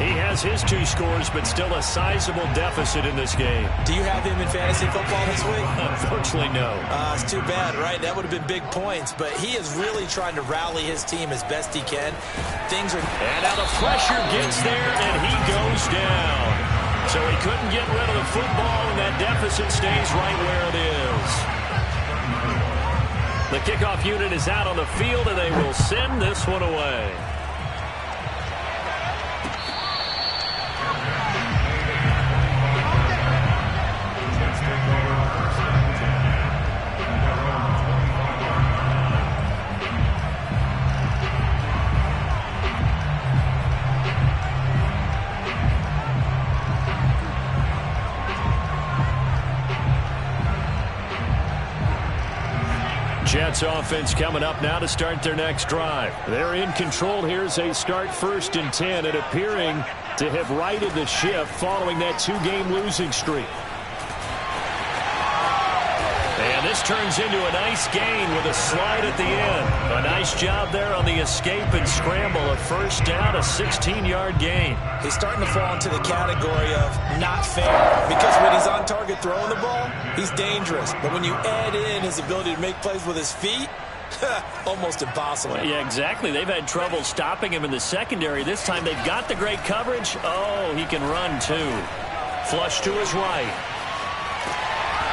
S1: He has his 2 scores, but still a sizable deficit in this game.
S2: Do you have him in fantasy football this week?
S1: Unfortunately, no.
S2: It's too bad, right? That would have been big points, but he is really trying to rally his team as best he can. Things are...
S1: And now the pressure gets there, and he goes down. So he couldn't get rid of the football, and that deficit stays right where it is. The kickoff unit is out on the field, and they will send this one away. Jets offense coming up now to start their next drive. They're in control here as they start 1st and 10 and appearing to have righted the ship following that 2-game losing streak. And this turns into a nice gain with a slide at the end. A nice job there on the escape and scramble. A first down, a 16-yard gain.
S2: He's starting to fall into the category of not fair, because when he's on target throwing the ball, he's dangerous. But when you add in his ability to make plays with his feet, almost impossible.
S1: Yeah, exactly. They've had trouble stopping him in the secondary. This time they've got the great coverage. Oh, he can run too. Flush to his right.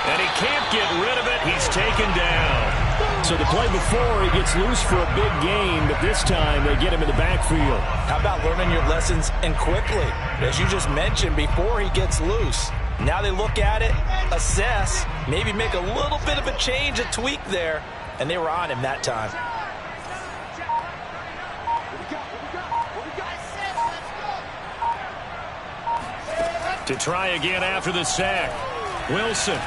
S1: And he can't get rid of it. He's taken down. So the play before, he gets loose for a big gain, but this time they get him in the backfield.
S5: How about learning your lessons and quickly? As you just mentioned, before he gets loose. Now they look at it, assess, maybe make a little bit of a change, a tweak there, and they were on him that time.
S1: To try again after the sack. Wilson.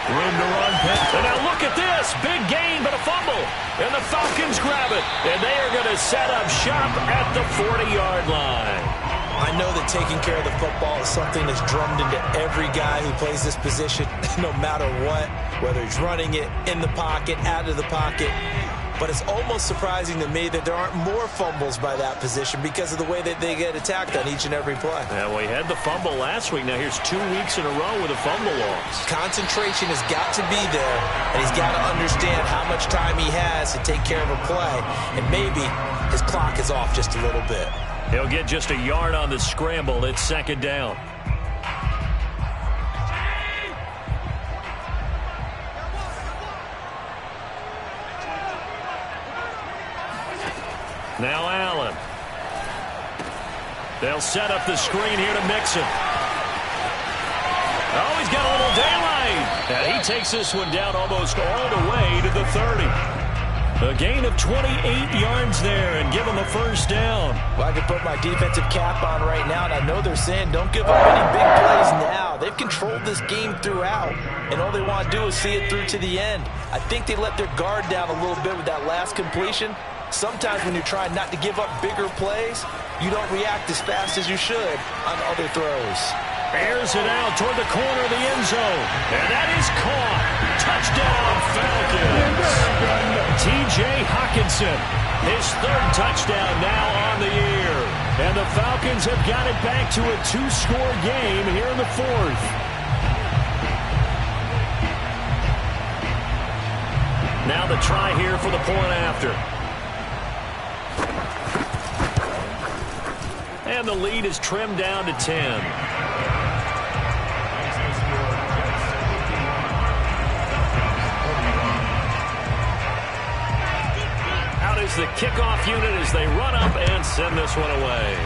S1: Room to run. And now look at this. Big gain, but a fumble. And the Falcons grab it. And they are going to set up shop at the 40-yard line.
S2: I know that taking care of the football is something that's drummed into every guy who plays this position, no matter what, whether he's running it in the pocket, out of the pocket. But it's almost surprising to me that there aren't more fumbles by that position because of the way that they get attacked on each and every play.
S1: Yeah, well, he had the fumble last week. Now here's 2 weeks in a row with a fumble loss.
S2: Concentration has got to be there, and he's got to understand how much time he has to take care of a play. And maybe his clock is off just a little bit.
S1: He'll get just a yard on the scramble. It's 2nd down. Now Allen. They'll set up the screen here to Mixon. Oh, he's got a little daylight. And he takes this one down almost all the way to the 30. A gain of 28 yards there and give him a first down.
S5: Well, I can put my defensive cap on right now, and I know they're saying don't give up any big plays now. They've controlled this game throughout, and all they want to do is see it through to the end. I think they let their guard down a little bit with that last completion. Sometimes when you're trying not to give up bigger plays, you don't react as fast as you should on other throws.
S1: Airs it out toward the corner of the end zone. And that is caught. Touchdown, Falcons. T.J. Hockenson, his third touchdown now on the year. And the Falcons have got it back to a 2-score game here in the fourth. Now the try here for the point after. And the lead is trimmed down to 10. Is the kickoff unit as they run up and send this one away.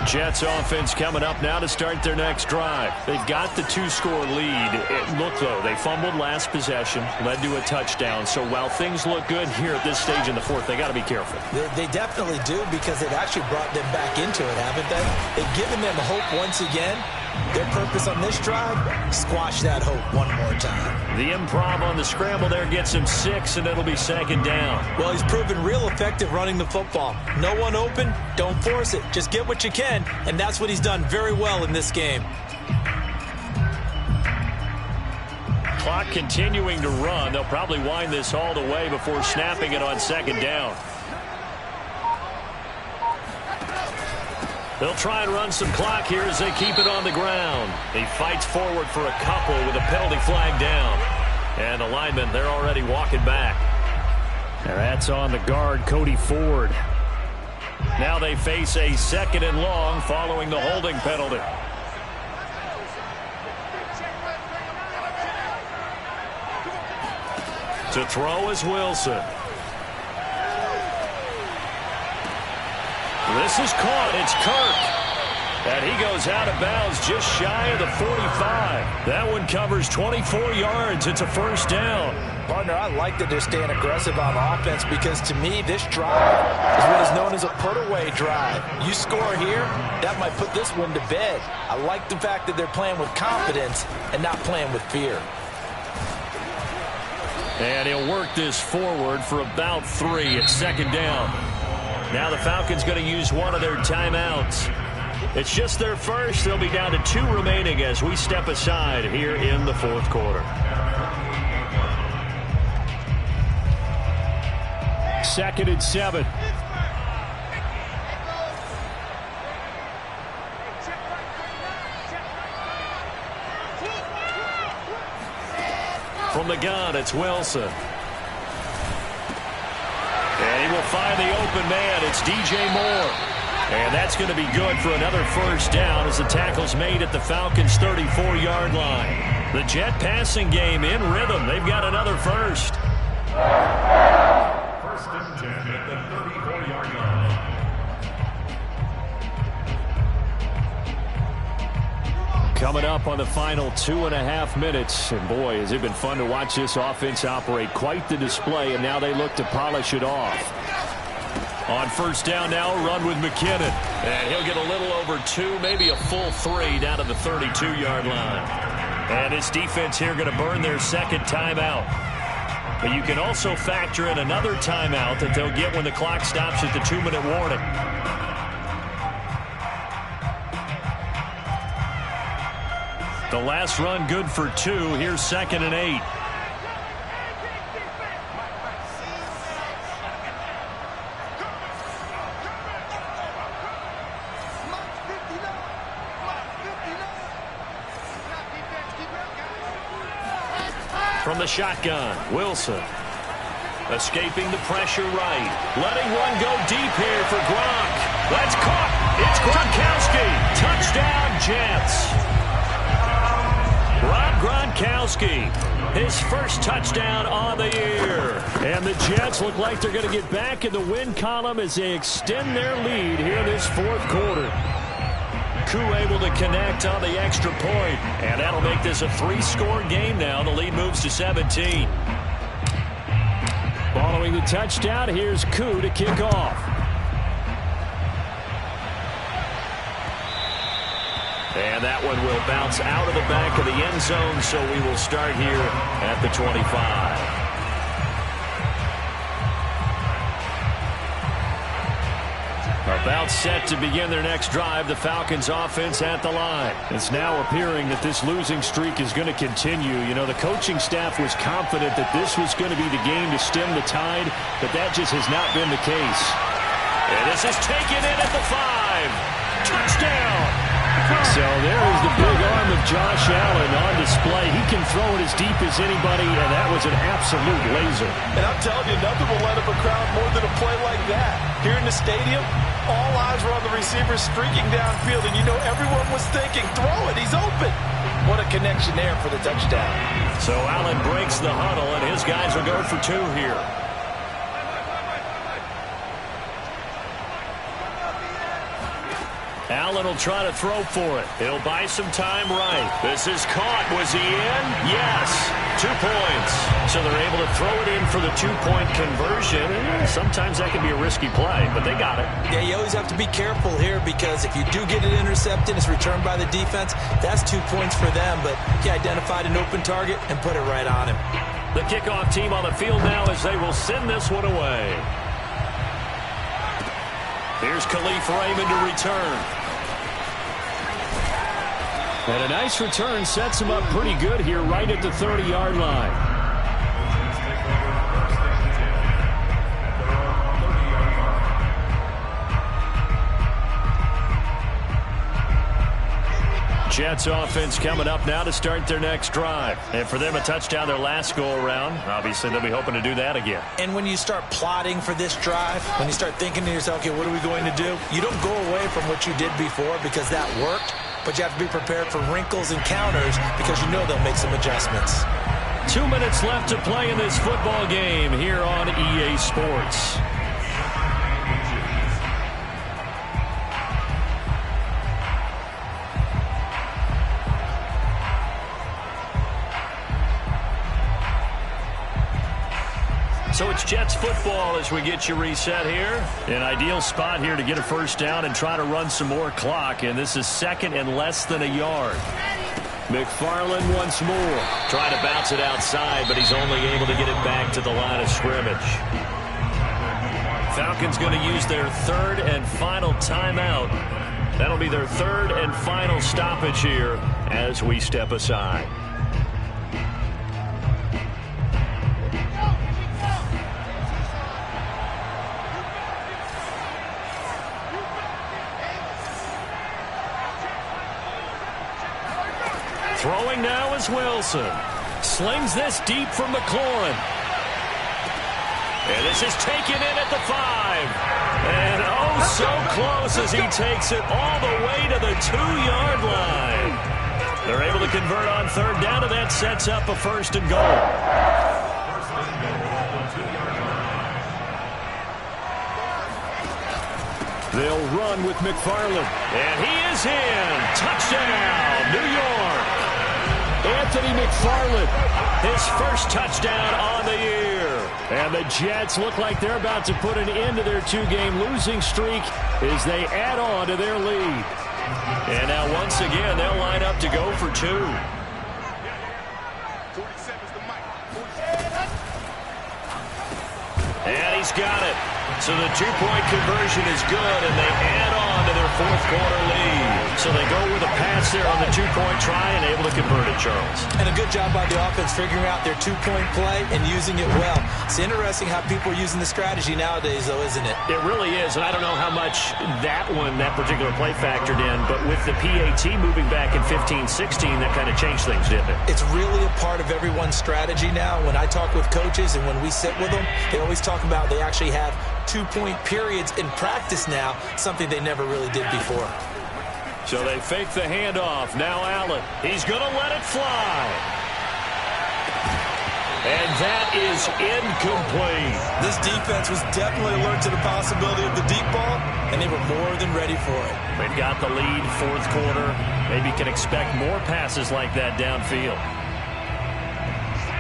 S1: Jets offense coming up now to start their next drive. They've got the 2-score lead. Look, though, they fumbled last possession, led to a touchdown. So while things look good here at this stage in the fourth, they got to be careful.
S5: They definitely do, because they've actually brought them back into it, haven't they? They've given them hope once again. Their purpose on this drive, squash that hope one more time.
S1: The improv on the scramble there gets him 6, and it'll be second down.
S2: Well, he's proven real effective running the football. No one open, don't force it. Just get what you can, and that's what he's done very well in this game.
S1: Clock continuing to run. They'll probably wind this all the way before snapping it on second down. They'll try and run some clock here as they keep it on the ground. He fights forward for a couple with a penalty flag down. And the linemen, they're already walking back. And that's on the guard, Cody Ford. Now they face a 2nd and long following the holding penalty. To throw is Wilson. This is caught. It's Kirk. And he goes out of bounds just shy of the 45. That one covers 24 yards. It's a first down.
S5: Partner, I like that they're staying aggressive on offense, because to me, this drive is what is known as a put-away drive. You score here, that might put this one to bed. I like the fact that they're playing with confidence and not playing with fear.
S1: And he'll work this forward for about 3. It's second down. Now the Falcons going to use one of their timeouts. It's just their first. They'll be down to 2 remaining as we step aside here in the fourth quarter. 2nd and 7. From the gun, it's Wilson. And he will find the open man. It's DJ Moore. And that's going to be good for another first down as the tackle's made at the Falcons' 34-yard line. The Jet passing game in rhythm. They've got another first.
S3: First and 10 at the 34-yard line.
S1: Coming up on the final 2.5 minutes. And boy, has it been fun to watch this offense operate. Quite the display, and now they look to polish it off. On first down now, a run with McKinnon. And he'll get a little over 2, maybe a full 3 down to the 32-yard line. And this defense here going to burn their second timeout. But you can also factor in another timeout that they'll get when the clock stops at the 2-minute warning. The last run good for 2. Here's 2nd and 8. From the shotgun, Wilson. Escaping the pressure right. Letting one go deep here for Gronk. That's caught. It's Gronkowski. Touchdown, Jets. Rob Gronkowski, his first touchdown on the year. And the Jets look like they're going to get back in the win column as they extend their lead here in this fourth quarter. Koo able to connect on the extra point, and that'll make this a 3-score game now. The lead moves to 17. Following the touchdown, here's Koo to kick off. And that one will bounce out of the back of the end zone, so we will start here at the 25. About set to begin their next drive, the Falcons offense at the line. It's now appearing that this losing streak is going to continue. You know, the coaching staff was confident that this was going to be the game to stem the tide, but that just has not been the case. And this is taken in at the 5. Touchdown! So there is the big arm of Josh Allen on display. He can throw it as deep as anybody, and that was an absolute laser.
S5: And I'm telling you, nothing will light up a crowd more than a play like that. Here in the stadium, all eyes were on the receiver streaking downfield, and you know everyone was thinking, throw it, he's open. What a connection there for the touchdown.
S1: So Allen breaks the huddle, and his guys will go for 2 here. Allen will try to throw for it. He'll buy some time right. This is caught. Was he in? Yes. 2 points. So they're able to throw it in for the 2-point conversion. Sometimes that can be a risky play, but they got it.
S2: Yeah, you always have to be careful here because if you do get it intercepted, it's returned by the defense. That's 2 points for them, but he identified an open target and put it right on him.
S1: The kickoff team on the field now as they will send this one away. Here's Khalif Raymond to return. And a nice return sets him up pretty good here right at the 30-yard line. Jets offense coming up now to start their next drive. And for them, a touchdown their last go-around. Obviously, they'll be hoping to do that again.
S2: And when you start plotting for this drive, when you start thinking to yourself, okay, what are we going to do? You don't go away from what you did before because that worked, but you have to be prepared for wrinkles and counters because you know they'll make some adjustments.
S1: 2 minutes left to play in this football game here on EA Sports. So it's Jets football as we get you reset here. An ideal spot here to get a first down and try to run some more clock. And this is second and less than a yard. McFarland once more. Trying to bounce it outside, but he's only able to get it back to the line of scrimmage. Falcons going to use their 3rd and final timeout. That'll be their 3rd and final stoppage here as we step aside. Throwing now is Wilson. Slings this deep from McLaurin. And this is taken in at the 5. And oh, so close as he takes it all the way to the 2-yard line. They're able to convert on 3rd down, and that sets up a 1st and goal. They'll run with McFarland. And he is in. Touchdown, New York. Anthony McFarland, his first touchdown on the year. And the Jets look like they're about to put an end to their 2-game losing streak as they add on to their lead. And now once again, they'll line up to go for 2. And he's got it. So the 2-point conversion is good, and they add on to their 4th quarter lead. So they go with a pass there on the 2-point try and able to convert it, Charles.
S2: And a good job by the offense figuring out their 2-point play and using it well. It's interesting how people are using the strategy nowadays, though, isn't it?
S1: It really is, and I don't know how much that particular play factored in, but with the PAT moving back in 15-16, that kind of changed things, didn't it?
S2: It's really a part of everyone's strategy now. When I talk with coaches and when we sit with them, they always talk about they actually have 2-point periods in practice now, something they never really did before.
S1: So they fake the handoff. Now Allen. He's going to let it fly. And that is incomplete.
S2: This defense was definitely alert to the possibility of the deep ball, and they were more than ready for it.
S1: They've got the lead, 4th quarter. Maybe can expect more passes like that downfield.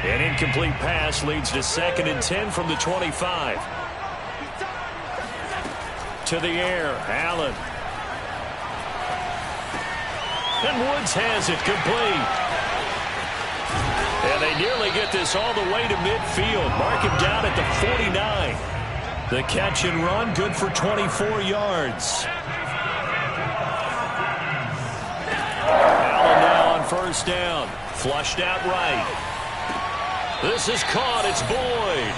S1: An incomplete pass leads to 2nd and 10 from the 25. To the air, Allen. And Woods has it complete. And they nearly get this all the way to midfield. Mark him down at the 49. The catch and run, good for 24 yards. Allen now on first down. Flushed out right. This is caught. It's Boyd.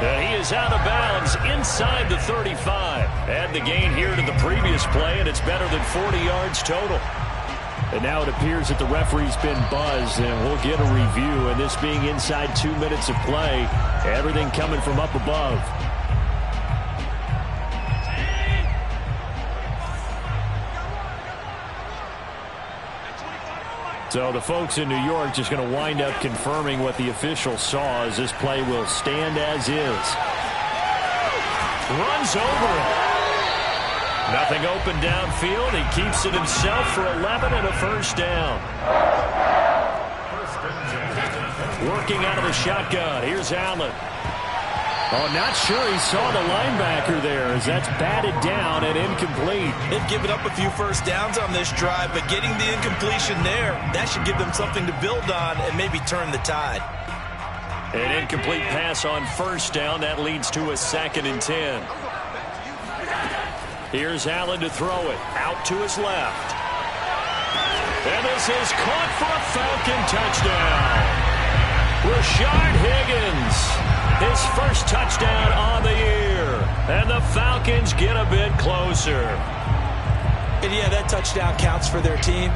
S1: And he is out of bounds inside the 35. Add the gain here to the previous play, and it's better than 40 yards total. And now it appears that the referee's been buzzed, and we'll get a review. And this being inside 2 minutes of play, everything coming from up above. So the folks in New York just going to wind up confirming what the official saw, as this play will stand as is. Runs over it. Nothing open downfield. He keeps it himself for 11 and a first down. Working out of the shotgun. Here's Allen. Oh, not sure he saw the linebacker there, as that's batted down and incomplete.
S2: They've given up a few first downs on this drive, but getting the incompletion there, that should give them something to build on and maybe turn the tide.
S1: An incomplete pass on first down. That leads to a 2nd and 10. Here's Allen to throw it. Out to his left. And this is caught for a Falcon touchdown. Rashard Higgins, his first touchdown on the year. And the Falcons get a bit closer.
S2: And yeah, that touchdown counts for their team,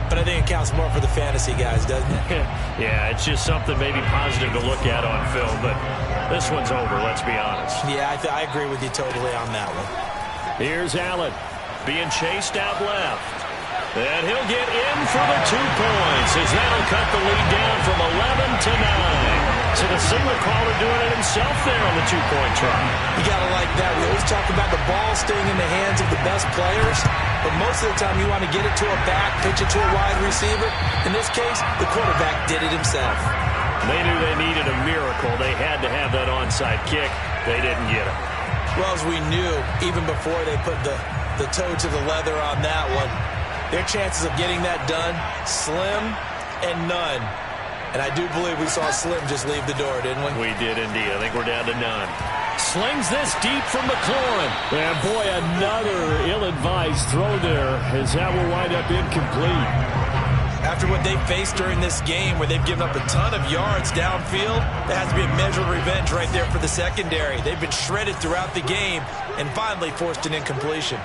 S2: but I think it counts more for the fantasy guys, doesn't it?
S1: Yeah, it's just something maybe positive to look at on film, but this one's over, let's be honest.
S2: Yeah, I agree with you totally on that one.
S1: Here's Allen being chased out left. And he'll get in for the 2 points, as that'll cut the lead down from 11 to 9. So the signal caller doing it himself there on the 2-point try.
S2: You got to like that. We always talk about the ball staying in the hands of the best players, but most of the time you want to get it to a back, pitch it to a wide receiver. In this case, the quarterback did it himself.
S1: They knew they needed a miracle. They had to have that onside kick. They didn't get it.
S2: Well, as we knew, even before they put the toe to the leather on that one, their chances of getting that done, slim and none. And I do believe we saw Slim just leave the door, didn't we?
S1: We did indeed. I think we're down to none. Slings this deep from McLaurin. And boy, another ill-advised throw there, as that will wind up incomplete.
S2: After what they faced during this game, where they've given up a ton of yards downfield, there has to be a measure of revenge right there for the secondary. They've been shredded throughout the game and finally forced an incompletion.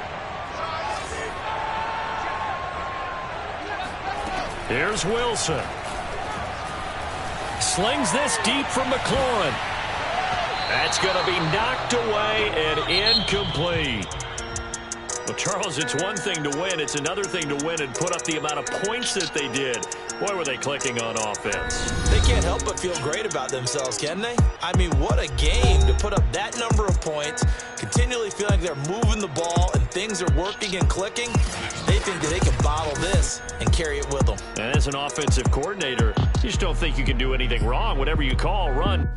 S1: Here's Wilson. Slings this deep from McLaurin. That's going to be knocked away and incomplete. Well, Charles, it's one thing to win. It's another thing to win and put up the amount of points that they did. Boy, were they clicking on offense.
S2: They can't help but feel great about themselves, can they? I mean, what a game to put up that number of points, continually feel like they're moving the ball and things are working and clicking. They think that they can bottle this and carry it with them.
S1: And as an offensive coordinator, you just don't think you can do anything wrong. Whatever you call, run.